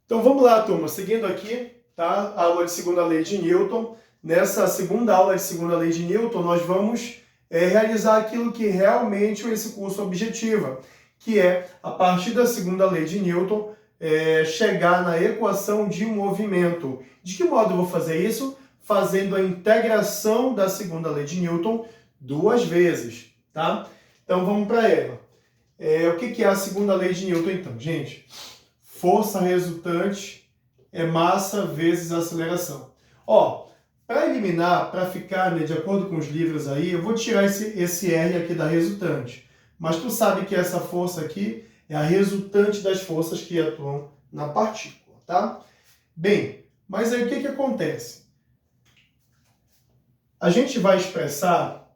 Então vamos lá, turma, seguindo aqui, tá? A aula de segunda lei de Newton. Nessa segunda aula de segunda lei de Newton, nós vamos realizar aquilo que realmente esse curso objetiva, que é, a partir da segunda lei de Newton, chegar na equação de movimento. De que modo eu vou fazer isso? Fazendo a integração da segunda lei de Newton duas vezes, tá? Então vamos para ela. O que é a segunda lei de Newton, então, gente? Força resultante é massa vezes aceleração. Para eliminar, para ficar de acordo com os livros aí, eu vou tirar esse R aqui da resultante. Mas tu sabe que essa força aqui é a resultante das forças que atuam na partícula, tá? Bem, mas aí o que acontece? A gente vai expressar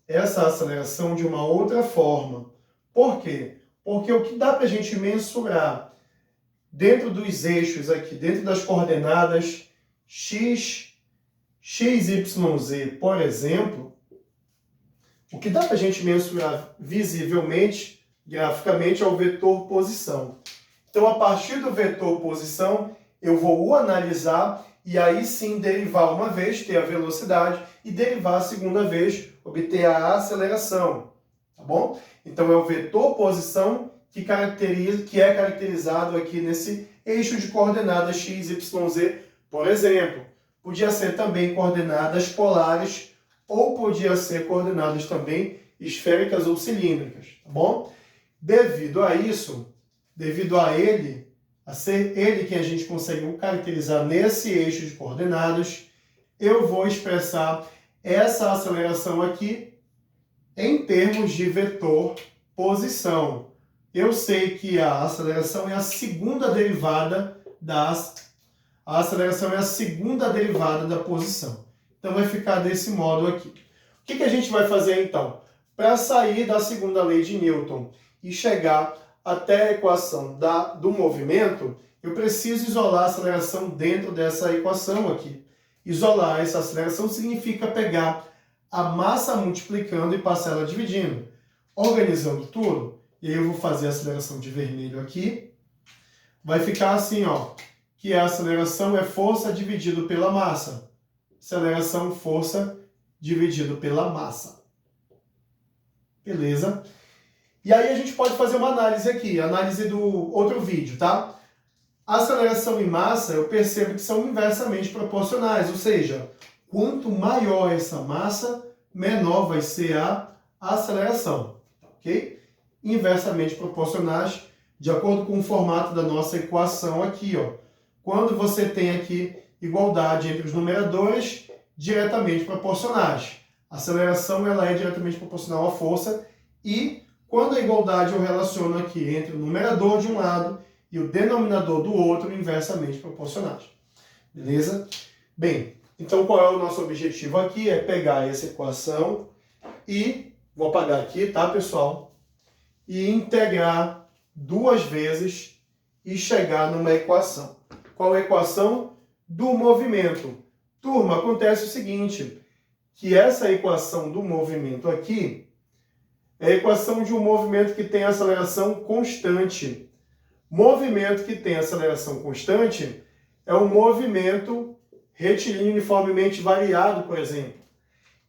essa aceleração de uma outra forma. Por quê? Porque o que dá para a gente mensurar dentro dos eixos aqui, dentro das coordenadas x, z, por exemplo, o que dá para a gente mensurar visivelmente, graficamente, é o vetor posição. Então, a partir do vetor posição, eu vou o analisar e aí sim derivar uma vez, ter a velocidade, e derivar a segunda vez, obter a aceleração. Tá bom? Então, é o vetor posição que é caracterizado aqui nesse eixo de coordenadas x, y, z, por exemplo. Podia ser também coordenadas polares ou podia ser coordenadas também esféricas ou cilíndricas, tá bom? Devido a isso, devido a ele, a ser ele que a gente consegue caracterizar nesse eixo de coordenadas, eu vou expressar essa aceleração aqui em termos de vetor posição. Eu sei que a aceleração é a segunda derivada da posição. Então vai ficar desse modo aqui. O que a gente vai fazer então? Para sair da segunda lei de Newton e chegar até a equação do movimento, eu preciso isolar a aceleração dentro dessa equação aqui. Isolar essa aceleração significa pegar a massa multiplicando e parcela dividindo. Organizando tudo, e aí eu vou fazer a aceleração de vermelho aqui. Vai ficar assim, que a aceleração é força dividido pela massa. Aceleração, força dividido pela massa. Beleza? E aí a gente pode fazer uma análise aqui, análise do outro vídeo, tá? A aceleração e massa, eu percebo que são inversamente proporcionais, ou seja, quanto maior essa massa, menor vai ser a aceleração, ok? Inversamente proporcionais, de acordo com o formato da nossa equação aqui, Quando você tem aqui igualdade entre os numeradores, diretamente proporcionais. A aceleração ela é diretamente proporcional à força e quando a igualdade eu relaciono aqui entre o numerador de um lado e o denominador do outro, inversamente proporcionais. Beleza? Bem, então qual é o nosso objetivo aqui? É pegar essa equação e, vou apagar aqui, tá, pessoal? E integrar duas vezes e chegar numa equação. Qual é a equação? Do movimento. Turma, acontece o seguinte, que essa equação do movimento aqui é a equação de um movimento que tem aceleração constante. Movimento que tem aceleração constante é um movimento retilíneo uniformemente variado, por exemplo.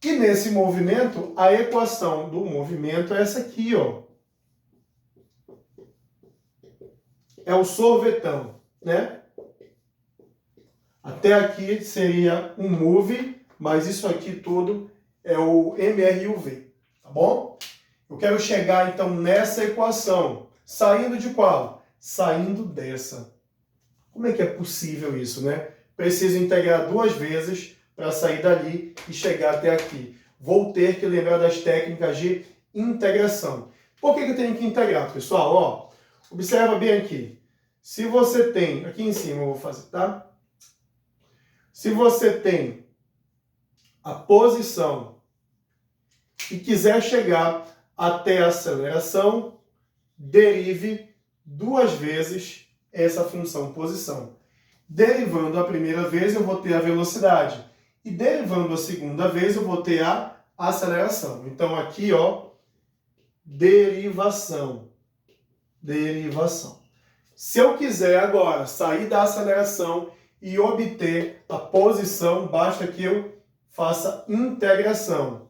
E nesse movimento, a equação do movimento é essa aqui, É o sorvetão, né? Até aqui seria um move, mas isso aqui tudo é o MRUV, tá bom? Eu quero chegar, então, nessa equação. Saindo de qual? Saindo dessa. Como é que é possível isso, né? Preciso integrar duas vezes para sair dali e chegar até aqui. Vou ter que lembrar das técnicas de integração. Por que eu tenho que integrar, pessoal? Observa bem aqui. Se você tem, aqui em cima eu vou fazer, tá? Se você tem a posição e quiser chegar até a aceleração, derive duas vezes essa função posição. Derivando a primeira vez, eu vou ter a velocidade. E derivando a segunda vez, eu vou ter a aceleração. Então, aqui, derivação. Derivação. Se eu quiser agora sair da aceleração e obter a posição, basta que eu faça integração.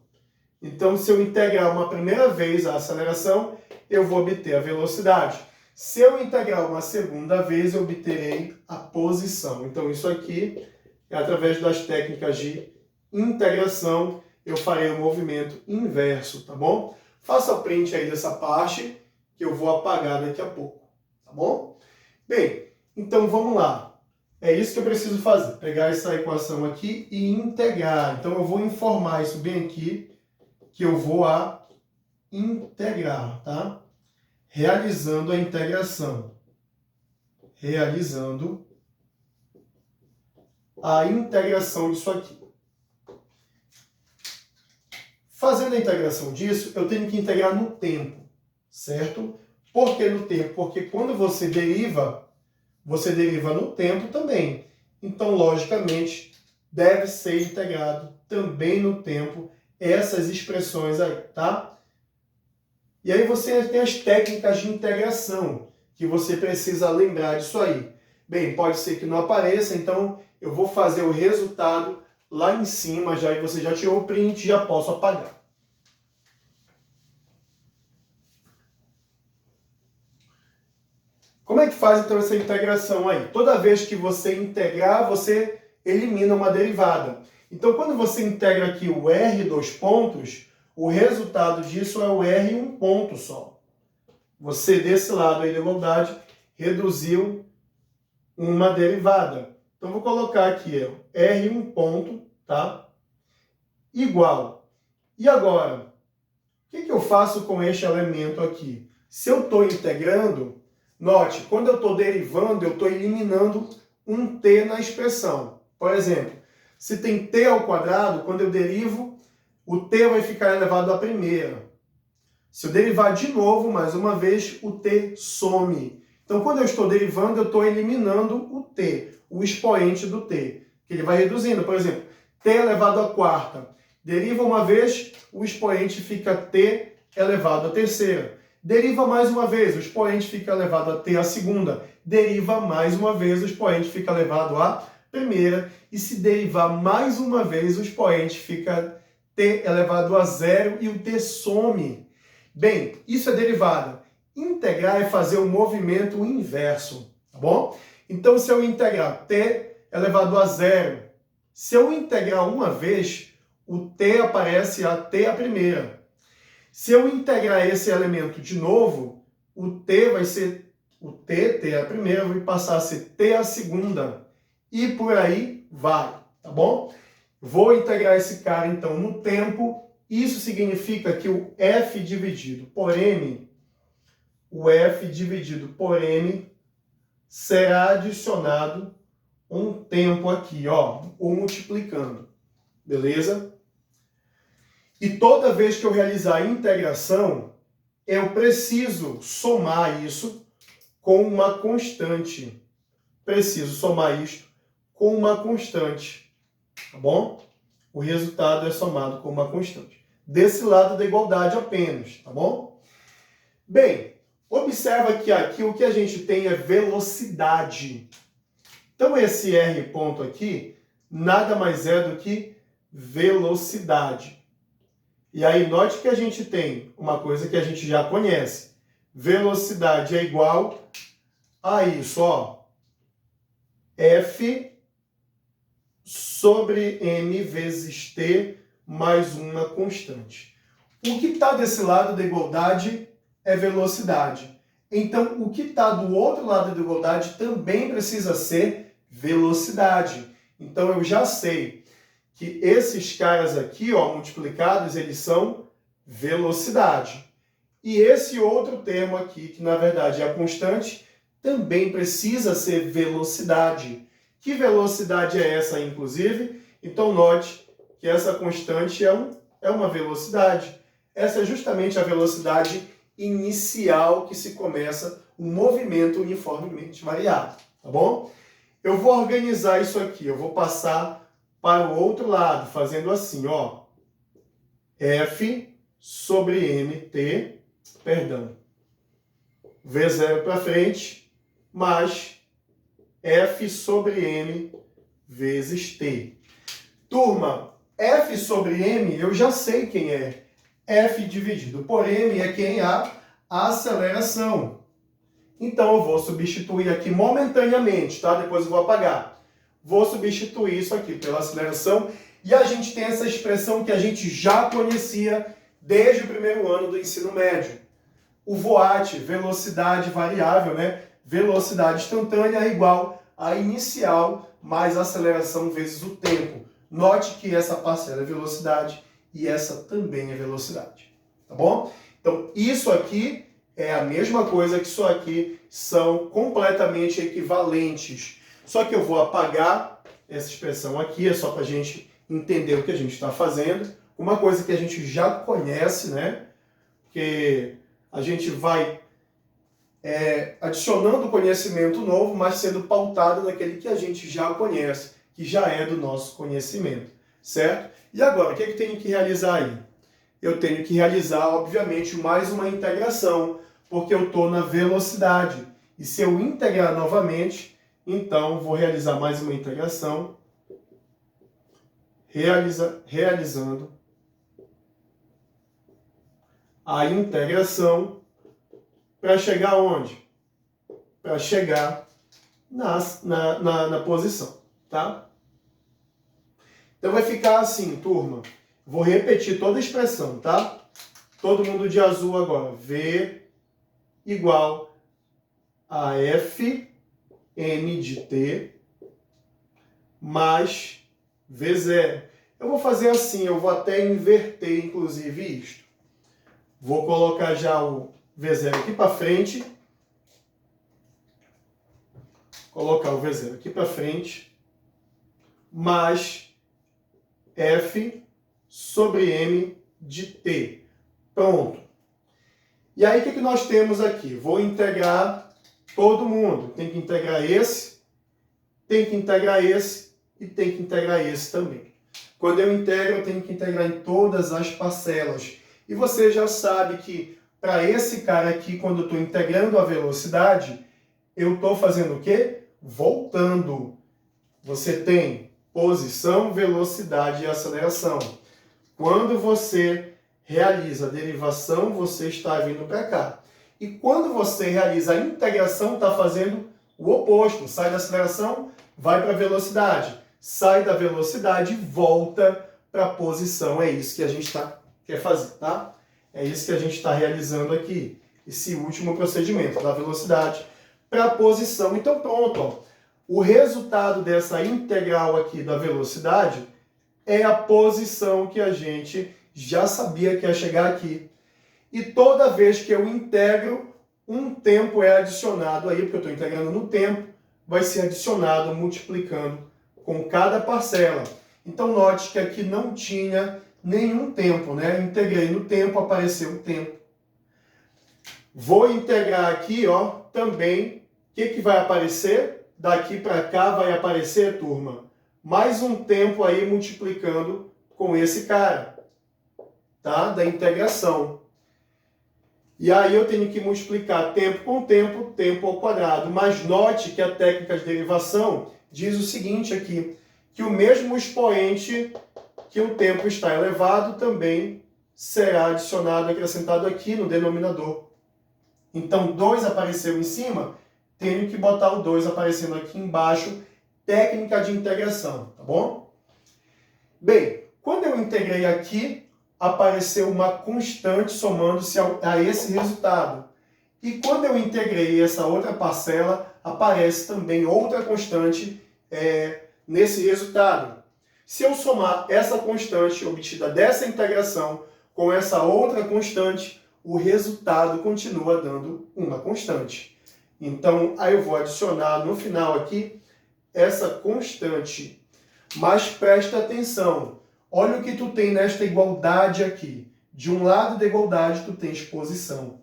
Então, se eu integrar uma primeira vez a aceleração, eu vou obter a velocidade. Se eu integrar uma segunda vez, eu obterei a posição. Então, isso aqui é através das técnicas de integração, eu farei o movimento inverso, tá bom? Faça o print aí dessa parte, que eu vou apagar daqui a pouco, tá bom? Bem, então vamos lá. É isso que eu preciso fazer, pegar essa equação aqui e integrar. Então eu vou informar isso bem aqui, que eu vou a integrar, tá? Realizando a integração. Realizando a integração disso aqui. Fazendo a integração disso, eu tenho que integrar no tempo, certo? Por que no tempo? Porque quando você deriva no tempo também. Então, logicamente, deve ser integrado também no tempo essas expressões aí, tá? E aí você tem as técnicas de integração, que você precisa lembrar disso aí. Bem, pode ser que não apareça, então eu vou fazer o resultado lá em cima, já que você já tirou o print, já posso apagar. Como é que faz então essa integração aí? Toda vez que você integrar, você elimina uma derivada. Então, quando você integra aqui o R dois pontos, o resultado disso é o R um ponto só. Você, desse lado aí da igualdade, reduziu uma derivada. Então, vou colocar aqui R um ponto, tá? Igual. E agora, o que eu faço com este elemento aqui? Se eu estou integrando, note, quando eu estou derivando, eu estou eliminando um t na expressão. Por exemplo, se tem t ao quadrado, quando eu derivo, o t vai ficar elevado à primeira. Se eu derivar de novo, mais uma vez, o t some. Então, quando eu estou derivando, eu estou eliminando o t, o expoente do t, que ele vai reduzindo. Por exemplo, t elevado à quarta. Deriva uma vez, o expoente fica t elevado à terceira. Deriva mais uma vez, o expoente fica elevado a t à segunda. Deriva mais uma vez, o expoente fica elevado à primeira. E se derivar mais uma vez, o expoente fica t elevado a zero e o t some. Bem, isso é derivada. Integrar é fazer o movimento inverso, tá bom? Então, se eu integrar t elevado a zero, se eu integrar uma vez, o t aparece a t à primeira. Se eu integrar esse elemento de novo, o t vai ser o t à primeira, vai passar a ser t à segunda. E por aí vai, tá bom? Vou integrar esse cara, então, no tempo. Isso significa que o f dividido por m, será adicionado um tempo aqui, ó, ou multiplicando. Beleza? E toda vez que eu realizar a integração, eu preciso somar isso com uma constante. Preciso somar isto com uma constante, tá bom? O resultado é somado com uma constante. Desse lado da igualdade apenas, tá bom? Bem, observa que aqui o que a gente tem é velocidade. Então esse R ponto aqui nada mais é do que velocidade. E aí note que a gente tem uma coisa que a gente já conhece. Velocidade é igual a isso, ó. F sobre m vezes t mais uma constante. O que está desse lado da igualdade é velocidade. Então, o que está do outro lado da igualdade também precisa ser velocidade. Então, eu já sei que esses caras aqui, ó, multiplicados, eles são velocidade. E esse outro termo aqui, que na verdade é a constante, também precisa ser velocidade. Que velocidade é essa, inclusive? Então, note que essa constante é uma velocidade. Essa é justamente a velocidade inicial que se começa um movimento uniformemente variado, tá bom? Eu vou organizar isso aqui, eu vou passar para o outro lado, fazendo assim, ó. F sobre mt, perdão, V0 para frente, mais F sobre M vezes T. Turma, F sobre M eu já sei quem é. F dividido por M é quem? A aceleração. Então eu vou substituir aqui momentaneamente, tá? Depois eu vou apagar. Vou substituir isso aqui pela aceleração e a gente tem essa expressão que a gente já conhecia desde o primeiro ano do ensino médio. O VOAT, velocidade variável, né? Velocidade instantânea é igual a inicial mais aceleração vezes o tempo. Note que essa parcela é velocidade e essa também é velocidade. Tá bom? Então, isso aqui é a mesma coisa que isso aqui, são completamente equivalentes. Só que eu vou apagar essa expressão aqui, é só para a gente entender o que a gente está fazendo. Uma coisa que a gente já conhece, né? Porque a gente vai adicionando conhecimento novo, mas sendo pautado naquele que a gente já conhece, que já é do nosso conhecimento, certo? E agora, o que eu tenho que realizar aí? Eu tenho que realizar, obviamente, mais uma integração, porque eu estou na velocidade. E se eu integrar novamente, então vou realizar mais uma integração, realizando a integração para chegar onde? Para chegar na posição, tá? Então vai ficar assim, turma. Vou repetir toda a expressão, tá? Todo mundo de azul agora. V igual a F N de T mais V0. Eu vou fazer assim, eu vou até inverter, inclusive, isto. Vou colocar já o V0 aqui para frente. Colocar o V0 aqui para frente. Mais F sobre M de T. Pronto. E aí, o que nós temos aqui? Vou integrar todo mundo. Tem que integrar esse, tem que integrar esse e tem que integrar esse também. Quando eu integro, eu tenho que integrar em todas as parcelas. E você já sabe que para esse cara aqui, quando eu estou integrando a velocidade, eu estou fazendo o quê? Voltando. Você tem posição, velocidade e aceleração. Quando você realiza a derivação, você está vindo para cá. E quando você realiza a integração, está fazendo o oposto. Sai da aceleração, vai para a velocidade. Sai da velocidade e volta para a posição. É isso que a gente quer fazer, tá? É isso que a gente está realizando aqui. Esse último procedimento, da velocidade para a posição. Então pronto, ó. O resultado dessa integral aqui da velocidade é a posição que a gente já sabia que ia chegar aqui. E toda vez que eu integro, um tempo é adicionado aí, porque eu estou integrando no tempo, vai ser adicionado multiplicando com cada parcela. Então note que aqui não tinha nenhum tempo, né? Integrei no tempo, apareceu o tempo. Vou integrar aqui, ó, também. O que vai aparecer? Daqui para cá vai aparecer, turma, mais um tempo aí multiplicando com esse cara, tá? Da integração. E aí eu tenho que multiplicar tempo com tempo, tempo ao quadrado. Mas note que a técnica de derivação diz o seguinte aqui, que o mesmo expoente que o tempo está elevado também será adicionado, acrescentado aqui no denominador. Então, 2 apareceu em cima, tenho que botar o 2 aparecendo aqui embaixo, técnica de integração, tá bom? Bem, quando eu integrei aqui, apareceu uma constante somando-se a esse resultado. E quando eu integrei essa outra parcela, aparece também outra constante nesse resultado. Se eu somar essa constante obtida dessa integração com essa outra constante, o resultado continua dando uma constante. Então, aí eu vou adicionar no final aqui essa constante. Mas presta atenção, olha o que tu tem nesta igualdade aqui. De um lado da igualdade tu tens posição.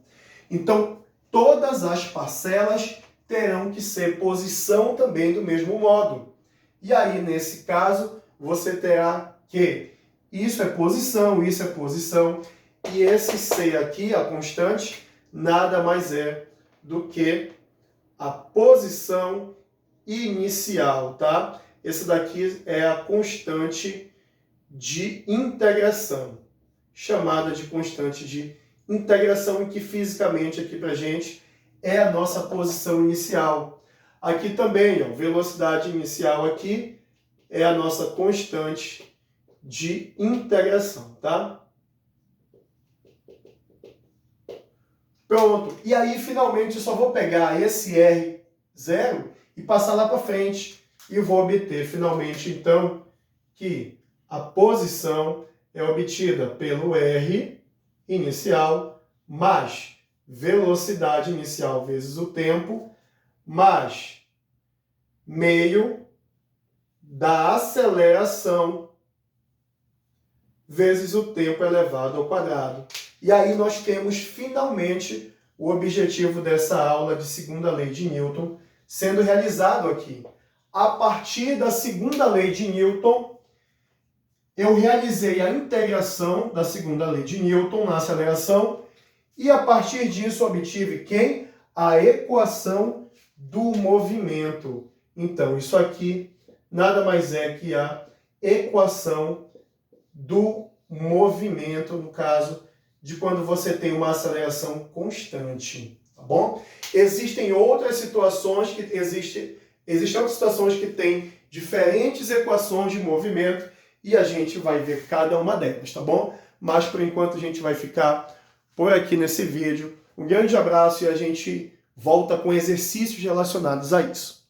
Então, todas as parcelas terão que ser posição também do mesmo modo. E aí, nesse caso, você terá que isso é posição, e esse C aqui, a constante, nada mais é do que a posição inicial, tá? Esse daqui é a constante de integração, chamada de constante de integração, e que fisicamente aqui pra gente é a nossa posição inicial. Aqui também, ó, velocidade inicial aqui é a nossa constante de integração, tá? Pronto. E aí, finalmente, eu só vou pegar esse R0 e passar lá para frente. E vou obter, finalmente, então, que a posição é obtida pelo R inicial mais velocidade inicial vezes o tempo, mais meio da aceleração vezes o tempo elevado ao quadrado. E aí nós temos finalmente o objetivo dessa aula de segunda lei de Newton sendo realizado aqui. A partir da segunda lei de Newton, eu realizei a integração da segunda lei de Newton na aceleração e a partir disso obtive quem? A equação do movimento. Então, isso aqui nada mais é que a equação do movimento, no caso de quando você tem uma aceleração constante, tá bom? Existem outras situações existem outras situações que têm diferentes equações de movimento e a gente vai ver cada uma delas, tá bom? Mas por enquanto a gente vai ficar por aqui nesse vídeo. Um grande abraço e a gente volta com exercícios relacionados a isso.